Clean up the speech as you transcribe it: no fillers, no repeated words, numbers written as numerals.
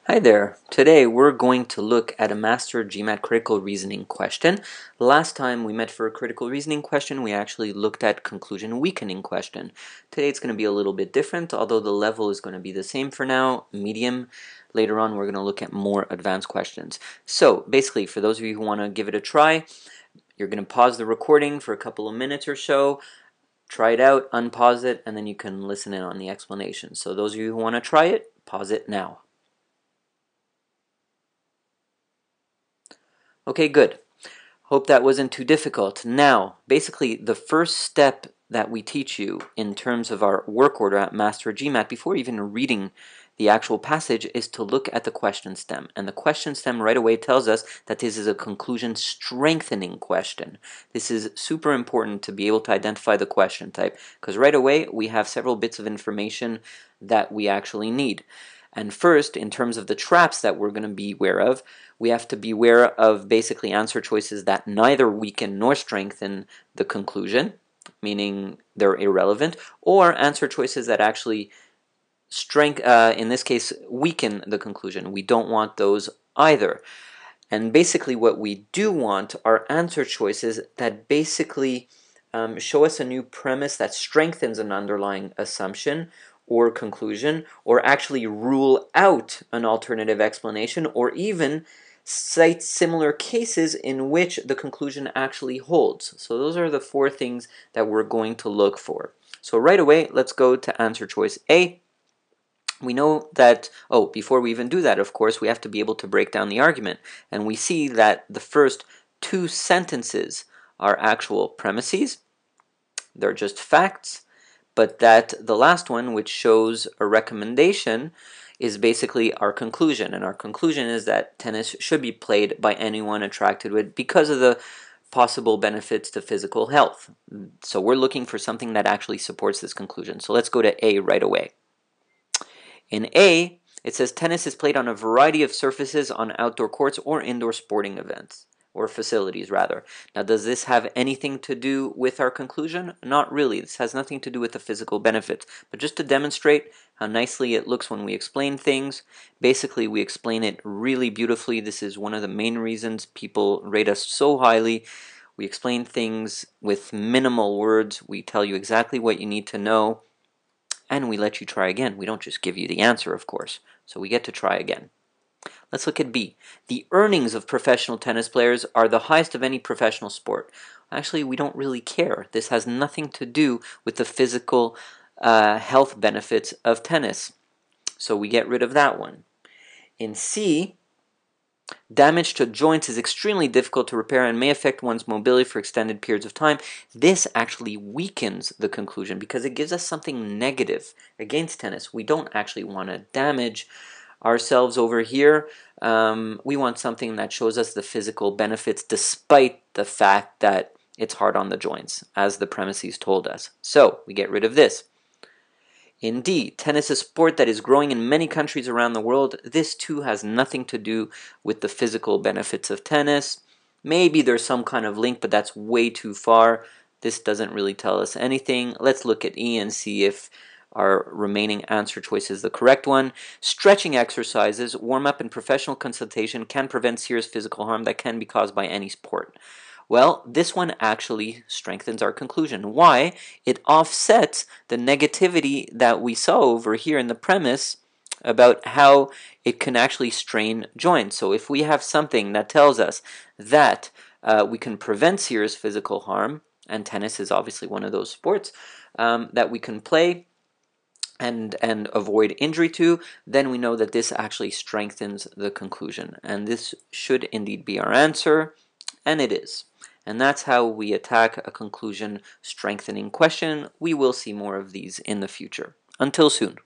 Hi there. Today we're going to look at a MasterGMAT critical reasoning question. Last time we met for a critical reasoning question, we actually looked at conclusion weakening question. Today it's going to be a little bit different, although the level is going to be the same for now, medium. Later on we're going to look at more advanced questions. So basically, for those of you who want to give it a try, you're going to pause the recording for a couple of minutes or so, try it out, unpause it, and then you can listen in on the explanation. So those of you who want to try it, pause it now. Okay, good. Hope that wasn't too difficult. Now, basically, the first step that we teach you in terms of our work order at MasterGMAT, before even reading the actual passage, is to look at the question stem. And the question stem right away tells us that this is a conclusion strengthening question. This is super important to be able to identify the question type, because right away we have several bits of information that we actually need. And first, in terms of the traps that we're going to be aware of, we have to be aware of basically answer choices that neither weaken nor strengthen the conclusion, meaning they're irrelevant, or answer choices that actually in this case, weaken the conclusion. We don't want those either. And basically what we do want are answer choices that basically show us a new premise that strengthens an underlying assumption or conclusion, or actually rule out an alternative explanation, or even cite similar cases in which the conclusion actually holds. So those are the four things that we're going to look for. So right away, let's go to answer choice A. We know that, before we even do that, of course, we have to be able to break down the argument. And we see that the first two sentences are actual premises. They're just facts. But that the last one, which shows a recommendation, is basically our conclusion. And our conclusion is that tennis should be played by anyone attracted to it because of the possible benefits to physical health. So we're looking for something that actually supports this conclusion. So let's go to A right away. In A, it says tennis is played on a variety of surfaces on outdoor courts or indoor sporting events, or facilities rather. Now, does this have anything to do with our conclusion? Not really. This has nothing to do with the physical benefits. But just to demonstrate how nicely it looks when we explain things, basically we explain it really beautifully. This is one of the main reasons people rate us so highly. We explain things with minimal words. We tell you exactly what you need to know. And we let you try again. We don't just give you the answer, of course. So we get to try again. Let's look at B. The earnings of professional tennis players are the highest of any professional sport. Actually, we don't really care. This has nothing to do with the physical health benefits of tennis. So we get rid of that one. In C, damage to joints is extremely difficult to repair and may affect one's mobility for extended periods of time. This actually weakens the conclusion because it gives us something negative against tennis. We don't actually want to damage ourselves over here. We want something that shows us the physical benefits despite the fact that it's hard on the joints, as the premises told us. So we get rid of this. In D, tennis is a sport that is growing in many countries around the world. This too has nothing to do with the physical benefits of tennis. Maybe there's some kind of link, but that's way too far. This doesn't really tell us anything. Let's look at E and see if our remaining answer choice is the correct one. Stretching exercises, warm-up, and professional consultation can prevent serious physical harm that can be caused by any sport. Well, this one actually strengthens our conclusion. Why? It offsets the negativity that we saw over here in the premise about how it can actually strain joints. So if we have something that tells us that we can prevent serious physical harm, and tennis is obviously one of those sports that we can play and avoid injury to, then we know that this actually strengthens the conclusion. And this should indeed be our answer, and it is. And that's how we attack a conclusion strengthening question. We will see more of these in the future. Until soon.